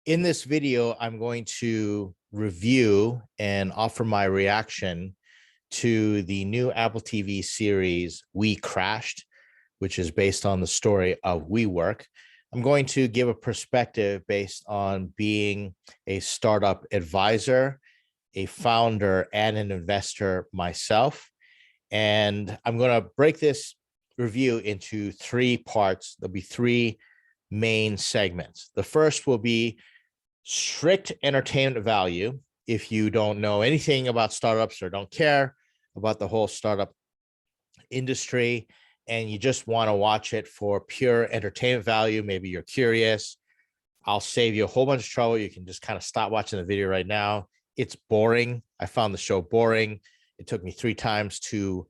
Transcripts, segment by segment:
In this video, I'm going to review and offer my reaction to the new Apple TV series, We Crashed, which is based on the story of Wework. I'm going to give a perspective based on being a startup advisor, a founder, and an investor myself. And I'm going to break this review into three parts. There'll be three main segments. The first will be strict entertainment value. If you don't know anything about startups or don't care about the whole startup industry and you just want to watch it for pure entertainment value, maybe you're curious, I'll save you a whole bunch of trouble. You can just kind of stop watching the video right now. It's boring. I found the show boring. It took me 3 times to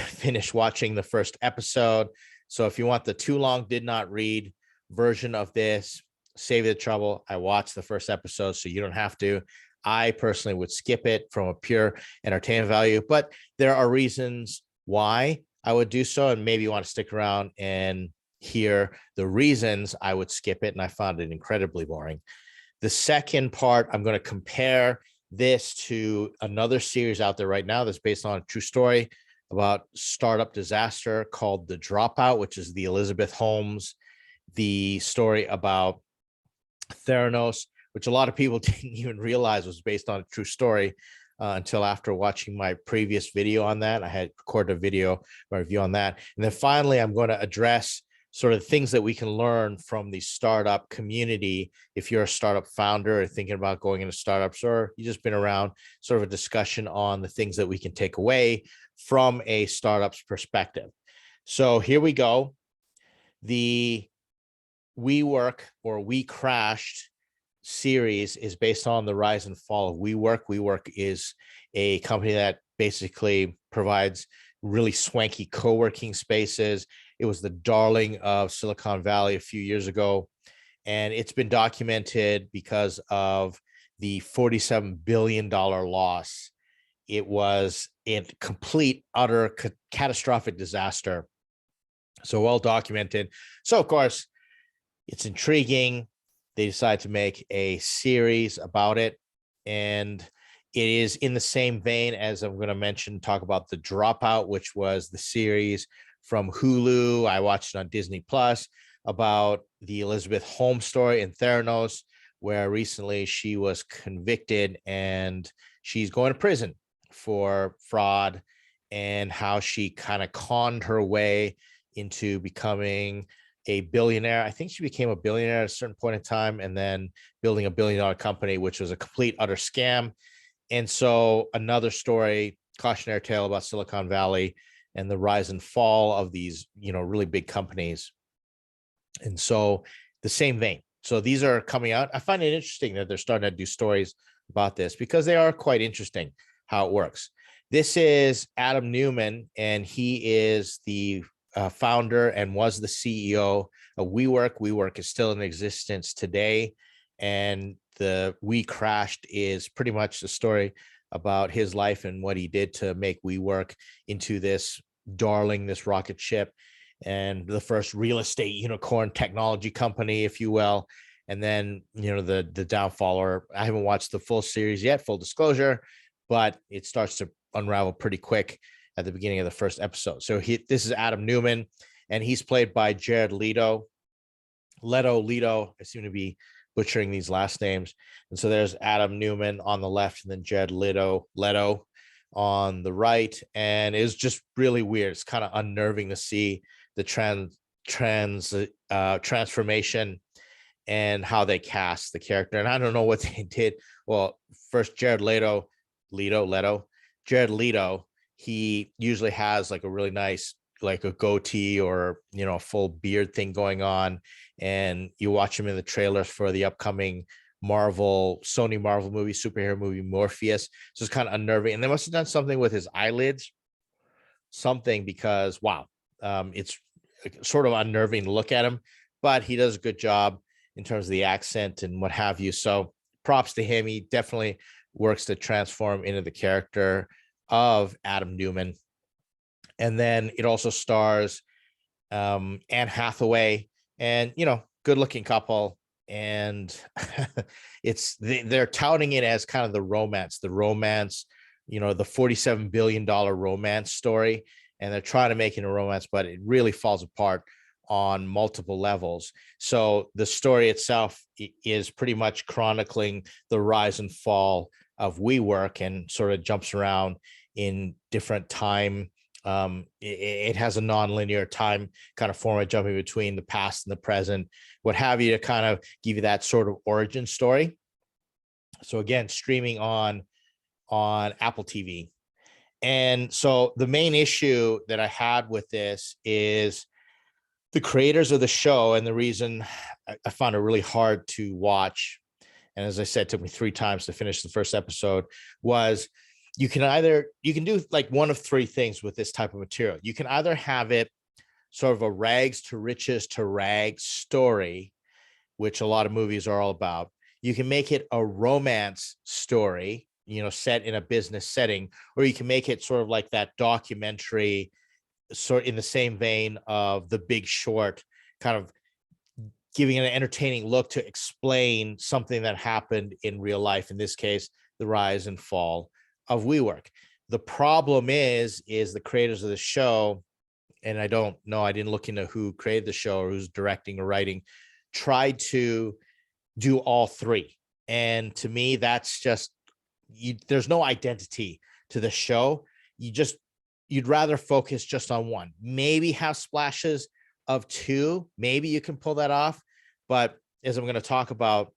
finish watching the first episode. So if you want the too long did not read version of this, save you the trouble. I watched the first episode, so you don't have to. I personally would skip it from a pure entertainment value, but there are reasons why I would do so, and maybe you want to stick around and hear the reasons I would skip it, and I found it incredibly boring. The second part, I'm going to compare this to another series out there right now that's based on a true story about startup disaster called The Dropout, which is the Elizabeth Holmes, the story about Theranos, which a lot of people didn't even realize was based on a true story until after watching my previous video on that. I had recorded a video, my review on that. And then finally, I'm going to address sort of things that we can learn from the startup community. If you're a startup founder or thinking about going into startups, or you just been around, sort of a discussion on the things that we can take away from a startup's perspective. So here we go. The Wework or We Crashed series is based on the rise and fall of Wework. Wework is a company that basically provides really swanky co-working spaces. It was the darling of Silicon Valley a few years ago, and it's been documented because of the $47 billion loss. It was a complete, utter, catastrophic disaster. So well documented. So of course, it's intriguing. They decided to make a series about it. And it is in the same vein as I'm going to talk about The Dropout, which was the series from Hulu. I watched it on Disney Plus about the Elizabeth Holmes story in Theranos, where recently she was convicted and she's going to prison for fraud, and how she kind of conned her way into becoming a billionaire. I think she became a billionaire at a certain point in time, and then building a $1 billion company, which was a complete, utter scam. And so another story, cautionary tale about Silicon Valley and the rise and fall of these, really big companies. And so the same vein. So these are coming out. I find it interesting that they're starting to do stories about this because they are quite interesting how it works. This is Adam Neumann, and he is the founder and was the CEO of Wework. Wework is still in existence today, and the We Crashed is pretty much the story about his life and what he did to make Wework into this darling, this rocket ship, and the first real estate unicorn technology company, if you will. And then the downfall. Or I haven't watched the full series yet, full disclosure, but it starts to unravel pretty quick at the beginning of the first episode. So this is Adam Neumann, and he's played by Jared Leto. I seem to be butchering these last names. And so there's Adam Neumann on the left, and then Jared Leto on the right. And it's just really weird. It's kind of unnerving to see the transformation and how they cast the character. And I don't know what they did. Well, first, Jared Leto, he usually has like a really nice, like a goatee or, a full beard thing going on. And you watch him in the trailers for the upcoming Sony Marvel movie, superhero movie, Morpheus. So it's kind of unnerving. And they must have done something with his eyelids, because, wow, it's sort of unnerving to look at him, but he does a good job in terms of the accent and what have you. So props to him. He definitely works to transform into the character of Adam Neumann. And then it also stars Anne Hathaway, and good looking couple. and they're touting it as kind of the romance, the $47 billion romance story, and they're trying to make it a romance, but it really falls apart on multiple levels. So the story itself is pretty much chronicling the rise and fall of WeWork, and sort of jumps around in different time. It has a non-linear time kind of format, jumping between the past and the present, what have you, to kind of give you that sort of origin story. So again, streaming on Apple TV. And so the main issue that I had with this is the creators of the show, and the reason I found it really hard to watch, and as I said, it took me 3 times to finish the first episode, was you can do like one of 3 things with this type of material. You can either have it sort of a rags to riches to rags story, which a lot of movies are all about. You can make it a romance story, set in a business setting, or you can make it sort of like that documentary, sort in the same vein of The Big Short, kind of giving an entertaining look to explain something that happened in real life. In this case, the rise and fall of WeWork. The problem is the creators of the show, and I don't know, I didn't look into who created the show or who's directing or writing, tried to do all 3. And to me, that's just, there's no identity to the show. You'd rather focus just on one, maybe have splashes of 2, maybe you can pull that off. But as I'm going to talk about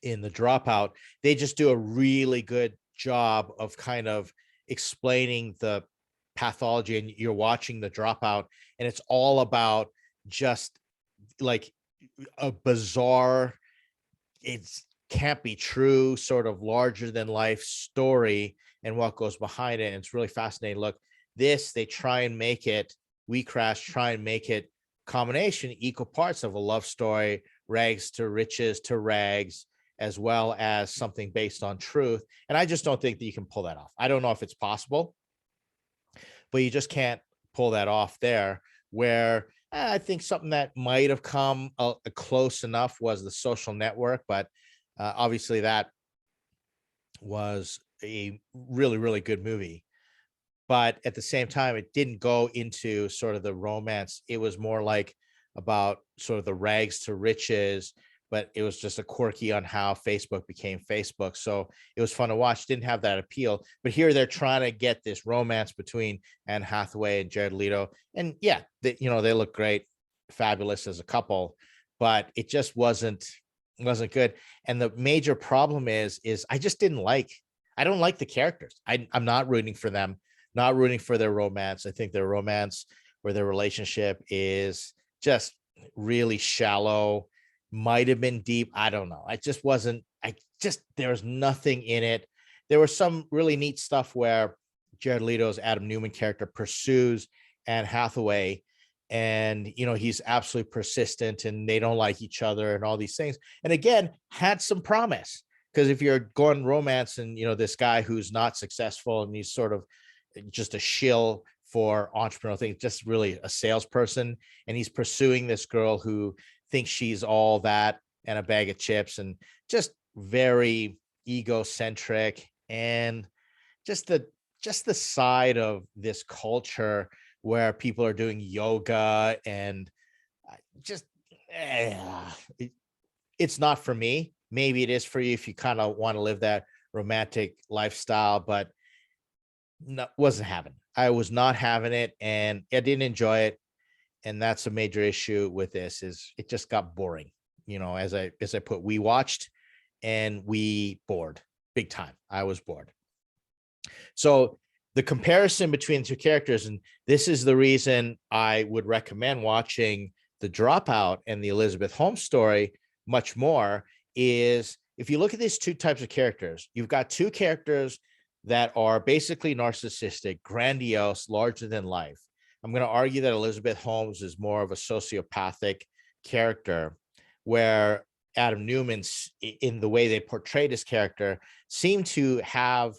in The Dropout, they just do a really good job of kind of explaining the pathology. And you're watching The Dropout, and it's all about just like a bizarre, it can't be true, sort of larger than life story and what goes behind it. And it's really fascinating. Look, they try and make it, try and make it combination, equal parts of a love story, rags to riches to rags, as well as something based on truth. And I just don't think that you can pull that off. I don't know if it's possible, but you just can't pull that off there. Where I think something that might have come close enough was The Social Network, but obviously that was a really, really good movie. But at the same time, it didn't go into sort of the romance. It was more like about sort of the rags to riches, but it was just a quirky on how Facebook became Facebook. So it was fun to watch. Didn't have that appeal. But here they're trying to get this romance between Anne Hathaway and Jared Leto. And yeah, they look great, fabulous as a couple, but it just wasn't good. And the major problem is I don't like the characters. I'm not rooting for them, not rooting for their romance. I think their romance or their relationship is just really shallow, might have been deep. I don't know. There was nothing in it. There was some really neat stuff where Jared Leto's Adam Newman character pursues Anne Hathaway, and he's absolutely persistent, and they don't like each other and all these things. And again, had some promise, because if you're going romance and this guy who's not successful and he's sort of just a shill for entrepreneurial things, just really a salesperson, and he's pursuing this girl who thinks she's all that and a bag of chips, and just very egocentric, and just the side of this culture where people are doing yoga, and it's not for me. Maybe it is for you if you kind of want to live that romantic lifestyle, but no, wasn't having. I was not having it, and I didn't enjoy it. And that's a major issue with this, is it just got boring. As I put, we watched and we bored big time. I was bored. So the comparison between the 2 characters, and this is the reason I would recommend watching The Dropout and the Elizabeth Holmes story much more, is if you look at these 2 types of characters, you've got 2 characters that are basically narcissistic, grandiose, larger than life. I'm going to argue that Elizabeth Holmes is more of a sociopathic character, where Adam Newman's, in the way they portrayed his character, seemed to have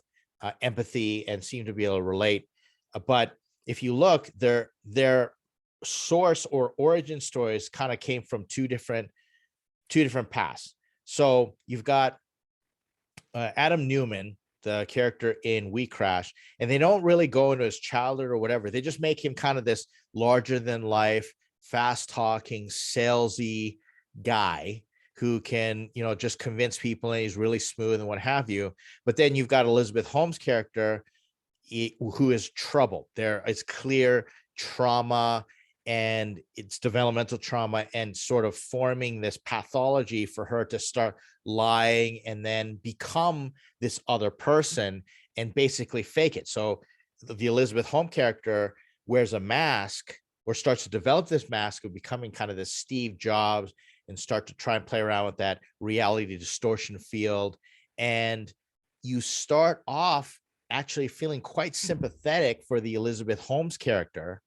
empathy and seemed to be able to relate. But if you look, their source or origin stories kind of came from 2 different two different paths. So you've got Adam Newman, the character in We Crash, and they don't really go into his childhood or whatever. They just make him kind of this larger than life, fast talking, salesy guy who can, just convince people, and he's really smooth and what have you. But then you've got Elizabeth Holmes' character who is troubled. There is clear trauma, and it's developmental trauma, and sort of forming this pathology for her to start lying and then become this other person and basically fake it. So the Elizabeth Holmes character wears a mask, or starts to develop this mask of becoming kind of this Steve Jobs, and start to try and play around with that reality distortion field. And you start off actually feeling quite sympathetic for the Elizabeth Holmes character,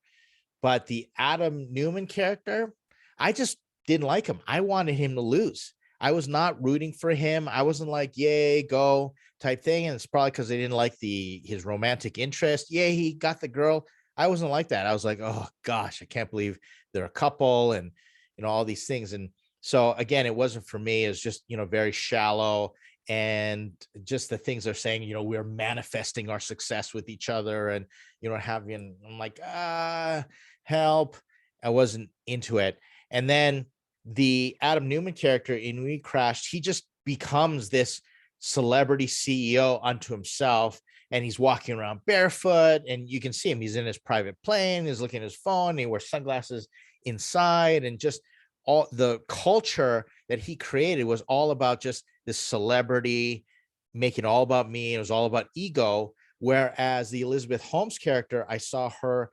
but the Adam Newman character, I just didn't like him. I wanted him to lose. I was not rooting for him. I wasn't like, yay, go type thing. And it's probably because they didn't like his romantic interest. Yay, he got the girl. I wasn't like that. I was like, oh gosh, I can't believe they're a couple, and all these things. And so again, it wasn't for me. It's just, very shallow. And just the things they're saying, we're manifesting our success with each other, and having, I'm like, help. I wasn't into it. And then the Adam Newman character in We Crashed, he just becomes this celebrity CEO unto himself, and he's walking around barefoot, and you can see him. He's in his private plane, he's looking at his phone, he wears sunglasses inside, and just all the culture that he created was all about just this celebrity, making it all about me. It was all about ego. Whereas the Elizabeth Holmes character, I saw her,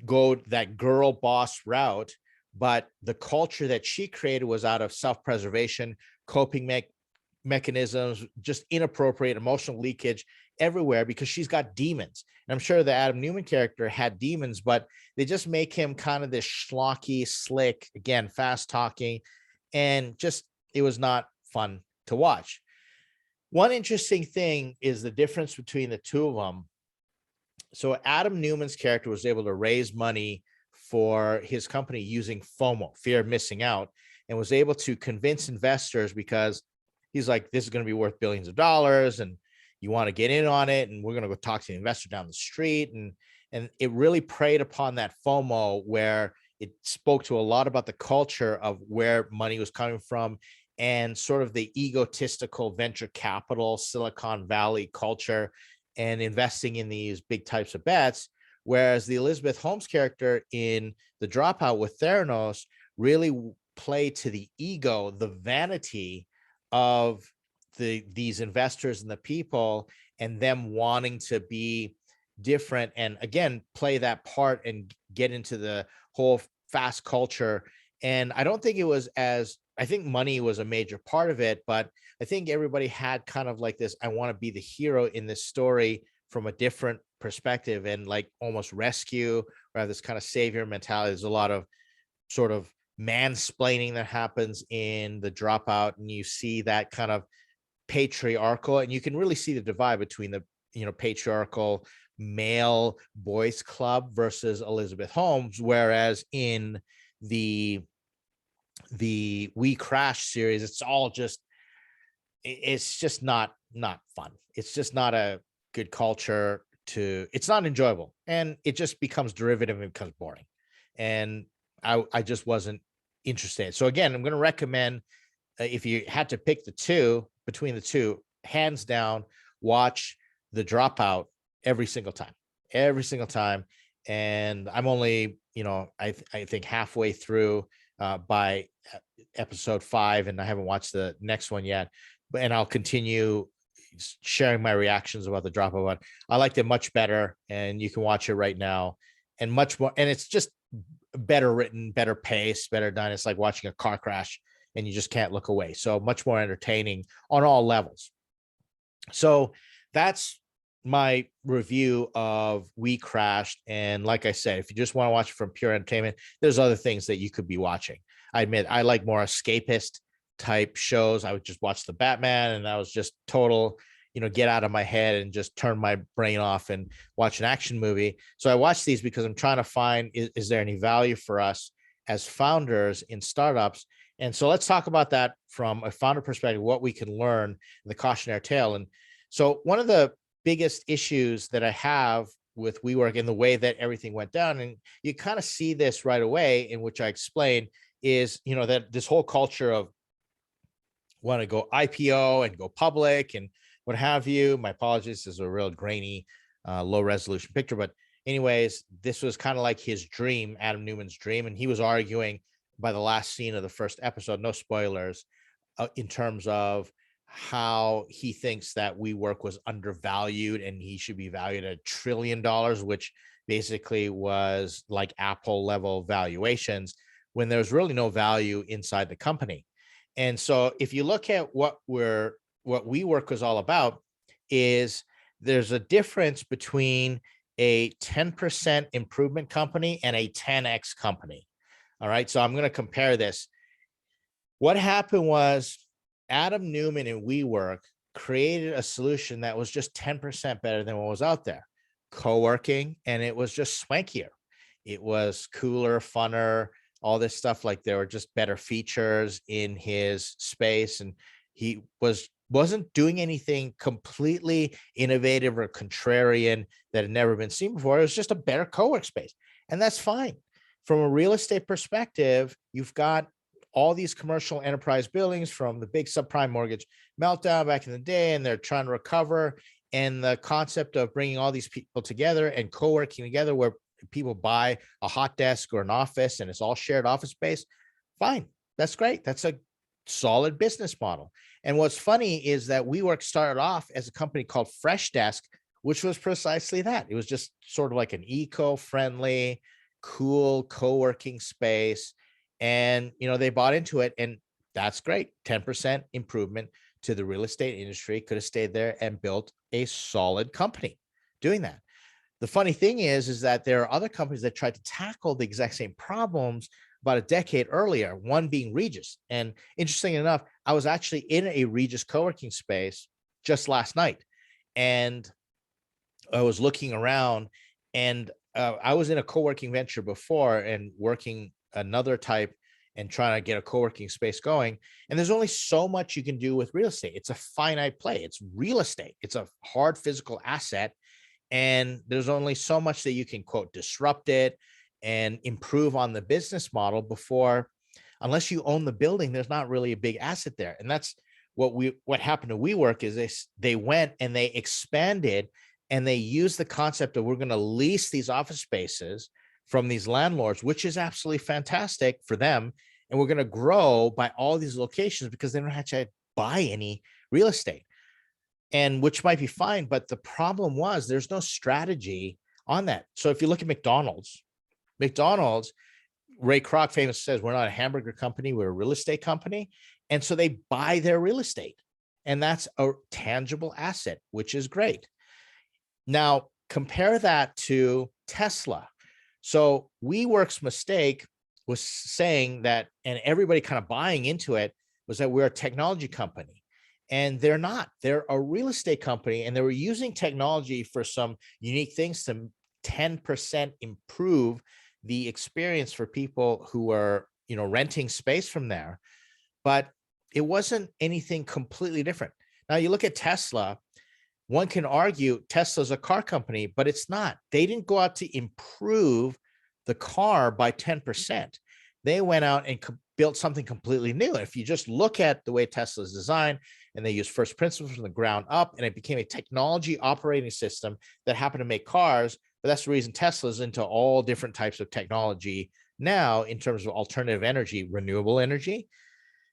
go that girl boss route, but the culture that she created was out of self-preservation, coping mechanisms, just inappropriate emotional leakage everywhere, because she's got demons. And I'm sure the Adam Newman character had demons, but they just make him kind of this schlocky, slick, again, fast talking, and just, it was not fun to watch. One interesting thing is the difference between the two of them. So Adam Newman's character was able to raise money for his company using FOMO, fear of missing out, and was able to convince investors, because he's like, this is going to be worth billions of dollars, and you want to get in on it, and we're going to go talk to the investor down the street. And it really preyed upon that FOMO, where it spoke to a lot about the culture of where money was coming from, and sort of the egotistical venture capital, Silicon Valley culture, and investing in these big types of bets. Whereas the Elizabeth Holmes character in The Dropout with Theranos really played to the ego, the vanity of these investors and the people, and them wanting to be different, and again, play that part and get into the whole fast culture. And I don't think it was I think money was a major part of it, but I think everybody had kind of like this, I want to be the hero in this story from a different perspective, and like almost rescue, or have this kind of savior mentality. There's a lot of sort of mansplaining that happens in The Dropout, and you see that kind of patriarchal, and you can really see the divide between the patriarchal male boys club versus Elizabeth Holmes. Whereas in the We Crash series, it's just not fun. It's just not a good culture it's not enjoyable, and it just becomes derivative and becomes boring. And I just wasn't interested. So again, I'm going to recommend, if you had to pick between the two, hands down, watch The Dropout every single time. And I'm only, I think halfway through by episode 5, and I haven't watched the next one yet, and I'll continue sharing my reactions about The Dropout one. I liked it much better, and you can watch it right now, and much more. And it's just better written, better paced, better done. It's like watching a car crash, and you just can't look away. So much more entertaining on all levels. So that's my review of We Crashed. And like I said, if you just want to watch it from pure entertainment, there's other things that you could be watching. I admit I like more escapist type shows. I would just watch the Batman, and that was just total, get out of my head and just turn my brain off and watch an action movie. So I watch these because I'm trying to find, is there any value for us as founders in startups? And so let's talk about that from a founder perspective, what we can learn in the cautionary tale. And so one of the biggest issues that I have with WeWork and the way that everything went down, and you kind of see this right away, in which I explain, is, that this whole culture of want to go IPO and go public and what have you. My apologies, this is a real grainy, low resolution picture. But anyways, this was kind of like his dream, Adam Newman's dream. And he was arguing by the last scene of the first episode, no spoilers, in terms of how he thinks that WeWork was undervalued and he should be valued at $1 trillion, which basically was like Apple level valuations, when there's really no value inside the company. And so if you look at what WeWork was all about, is there's a difference between a 10% improvement company and a 10x company. All right, so I'm going to compare this. What happened was Adam Newman and WeWork created a solution that was just 10% better than what was out there. Co-working, and it was just swankier. It was cooler, funner, all this stuff. Like there were just better features in his space, and he wasn't doing anything completely innovative or contrarian that had never been seen before. It was just a better co-work space, and that's fine. From a real estate perspective, you've got all these commercial enterprise buildings from the big subprime mortgage meltdown back in the day, and they're trying to recover. And the concept of bringing all these people together and co-working together, where people buy a hot desk or an office and it's all shared office space, fine, that's great. That's a solid business model. And what's funny is that WeWork started off as a company called Fresh Desk, which was precisely that. It was just sort of like an eco-friendly, cool co-working space. And, they bought into it, and that's great. 10% improvement to the real estate industry. Could have stayed there and built a solid company doing that. The funny thing is that there are other companies that tried to tackle the exact same problems about a decade earlier, one being Regus. And interesting enough, I was actually in a Regus co-working space just last night, and I was looking around, and I was in a co-working venture before and working another type and trying to get a co-working space going. And there's only so much you can do with real estate. It's a finite play. It's real estate. It's a hard physical asset. And there's only so much that you can, quote, disrupt it and improve on the business model before, unless you own the building, there's not really a big asset there. And that's what happened to WeWork, is they went and they expanded, and they used the concept of, we're going to lease these office spaces from these landlords, which is absolutely fantastic for them. And we're going to grow by all these locations because they don't have to buy any real estate, and which might be fine. But the problem was there's no strategy on that. So if you look at McDonald's, Ray Kroc famously says, we're not a hamburger company, we're a real estate company. And so they buy their real estate, and that's a tangible asset, which is great. Now compare that to Tesla. So WeWork's mistake was saying that, and everybody kind of buying into it, was that we're a technology company. And they're not. They're a real estate company, and they were using technology for some unique things to 10% improve the experience for people who are, renting space from there. But it wasn't anything completely different. Now you look at Tesla. One can argue Tesla's a car company, but it's not. They didn't go out to improve the car by 10%. They went out and built something completely new. If you just look at the way Tesla's designed, and they use first principles from the ground up, and it became a technology operating system that happened to make cars. But that's the reason Tesla's into all different types of technology now in terms of alternative energy, renewable energy.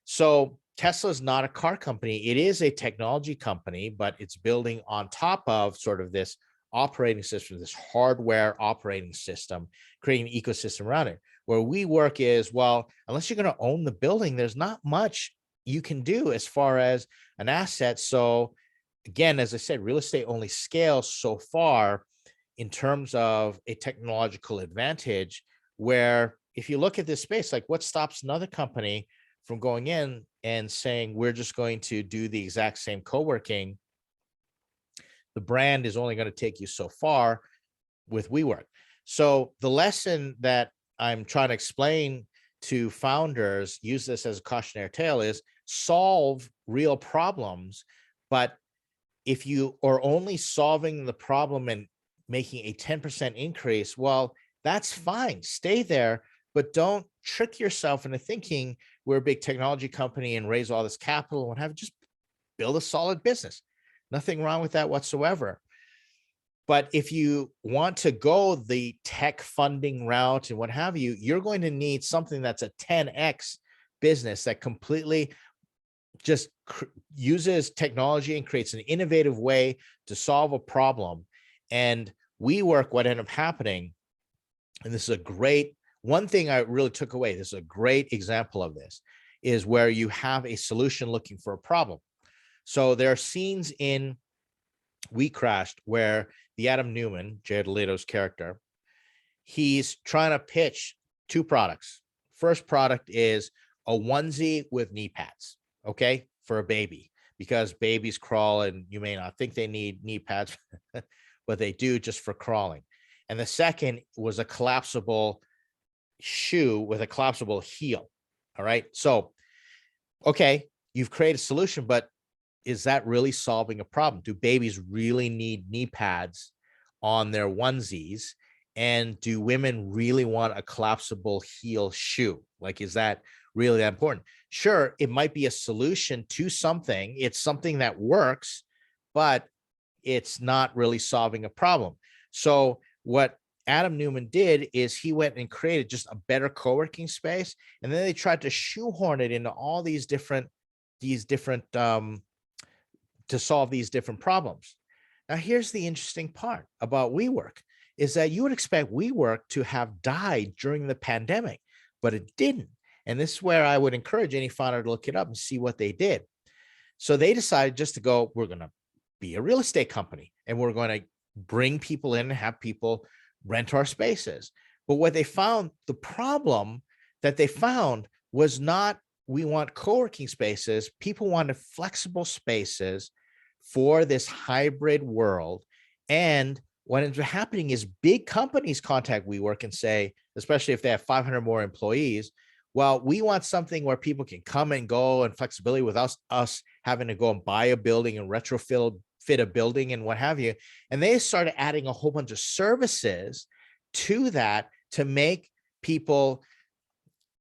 So Tesla's not a car company. It is a technology company, but it's building on top of sort of this operating system, this hardware operating system, creating an ecosystem around it. Where WeWork is, well, unless you're going to own the building, there's not much you can do as far as an asset. So again, as I said, real estate only scales so far in terms of a technological advantage, where if you look at this space, like what stops another company from going in and saying, we're just going to do the exact same co-working? The brand is only going to take you so far with WeWork. So the lesson that I'm trying to explain to founders, use this as a cautionary tale, is solve real problems. But if you are only solving the problem and making a 10% increase, well, that's fine. Stay there, but don't trick yourself into thinking we're a big technology company and raise all this capital and what have you. Just build a solid business. Nothing wrong with that whatsoever. But if you want to go the tech funding route and what have you, you're going to need something that's a 10x business that completely just uses technology and creates an innovative way to solve a problem. And Wework, what ended up happening, and this is a great, one thing I really took away, this is a great example of this, is where you have a solution looking for a problem. So there are scenes in WeCrashed where the Adam Newman, Jared Leto's character, he's trying to pitch two products. First product is a onesie with knee pads, okay, for a baby, because babies crawl and you may not think they need knee pads, but they do just for crawling. And the second was a collapsible shoe with a collapsible heel. All right. So, okay, you've created a solution, but is that really solving a problem? Do babies really need knee pads on their onesies? And do women really want a collapsible heel shoe? Like, is that really that important? Sure, it might be a solution to something. It's something that works, but it's not really solving a problem. So what Adam Newman did is he went and created just a better co-working space. And then they tried to shoehorn it into all these different to solve these different problems. Now, here's the interesting part about WeWork is that you would expect WeWork to have died during the pandemic, but it didn't. And this is where I would encourage any founder to look it up and see what they did. So they decided just to go, we're going to be a real estate company and we're going to bring people in and have people rent our spaces. But what they found, the problem that they found was not, we want co-working spaces. People wanted flexible spaces for this hybrid world. And what ends up happening is big companies contact WeWork and say, especially if they have 500 more employees, well, we want something where people can come and go and flexibility without us having to go and buy a building and retrofit a building and what have you. And they started adding a whole bunch of services to that to make people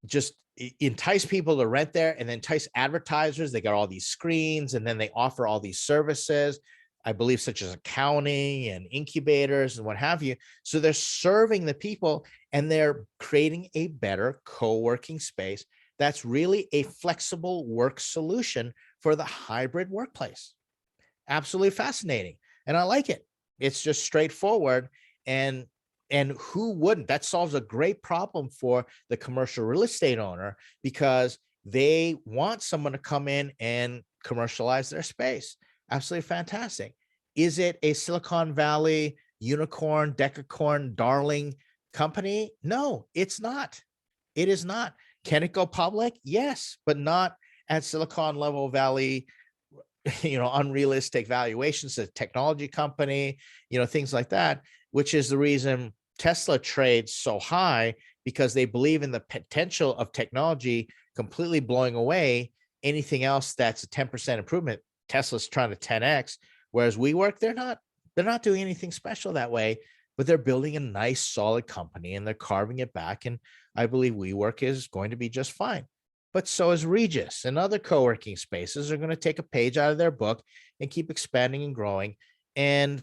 just entice people to rent there and then entice advertisers. They got all these screens and then they offer all these services, I believe, such as accounting and incubators and what have you. So they're serving the people and they're creating a better co-working space that's really a flexible work solution for the hybrid workplace. Absolutely fascinating. And I like it. It's just straightforward. And who wouldn't? That solves a great problem for the commercial real estate owner because they want someone to come in and commercialize their space. Absolutely fantastic. Is it a Silicon Valley unicorn, decacorn, darling company? No, it's not. It is not. Can it go public? Yes, but not at Silicon Valley, unrealistic valuations, a technology company, things like that, which is the reason Tesla trades so high, because they believe in the potential of technology completely blowing away anything else that's a 10% improvement. Tesla's trying to 10x, whereas WeWork, they're not doing anything special that way, but they're building a nice solid company and they're carving it back. And I believe WeWork is going to be just fine. But so is Regus, and other co-working spaces are going to take a page out of their book and keep expanding and growing. And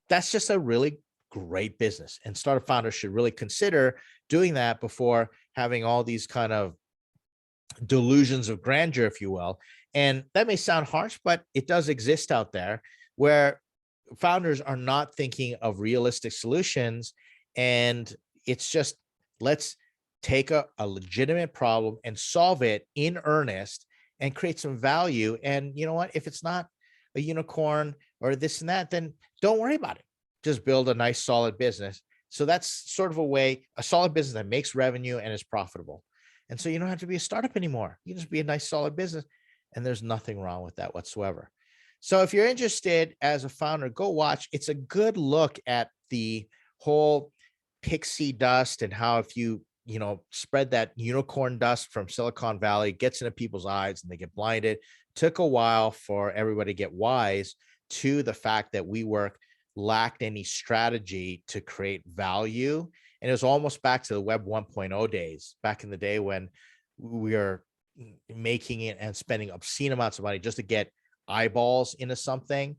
that's just a really great business, and startup founders should really consider doing that before having all these kind of delusions of grandeur, if you will. And that may sound harsh, but it does exist out there where founders are not thinking of realistic solutions. And it's just, let's take a legitimate problem and solve it in earnest and create some value. And you know what, if it's not a unicorn or this and that, then don't worry about it. Just build a nice solid business. So that's sort of a solid business that makes revenue and is profitable. And so you don't have to be a startup anymore. You just be a nice solid business. And there's nothing wrong with that whatsoever. So if you're interested as a founder, go watch. It's a good look at the whole pixie dust and how if you spread that unicorn dust from Silicon Valley, gets into people's eyes and they get blinded. Took a while for everybody to get wise to the fact that WeWork lacked any strategy to create value. And it was almost back to the Web 1.0 days, back in the day when we are making it and spending obscene amounts of money just to get eyeballs into something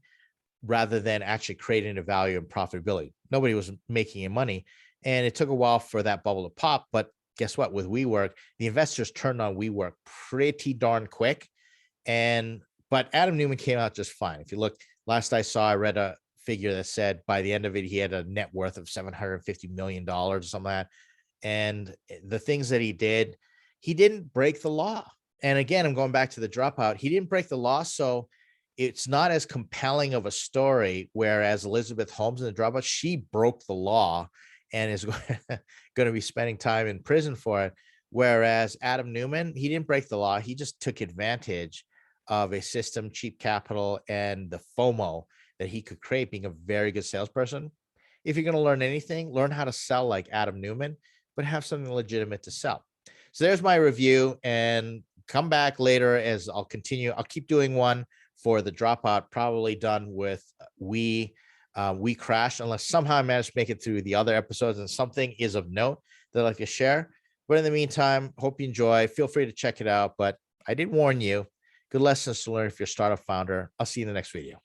rather than actually creating a value and profitability. Nobody was making any money. And it took a while for that bubble to pop. But guess what? With WeWork, the investors turned on WeWork pretty darn quick. But Adam Newman came out just fine. If you look, last I saw, I read a figure that said by the end of it, he had a net worth of $750 million or something like that. And the things that he didn't break the law. And again, I'm going back to the Dropout. He didn't break the law. So it's not as compelling of a story. Whereas Elizabeth Holmes in the Dropout, she broke the law and is going to be spending time in prison for it. Whereas Adam Newman, he didn't break the law. He just took advantage of a system, cheap capital, and the FOMO that he could create being a very good salesperson. If you're going to learn anything, learn how to sell like Adam Newman, but have something legitimate to sell. So there's my review, and come back later as I'll continue. I'll keep doing one for the Dropout, probably done with WeCrashed, unless somehow I manage to make it through the other episodes and something is of note that I'd like to share. But in the meantime, hope you enjoy. Feel free to check it out. But I did warn you, good lessons to learn if you're a startup founder. I'll see you in the next video.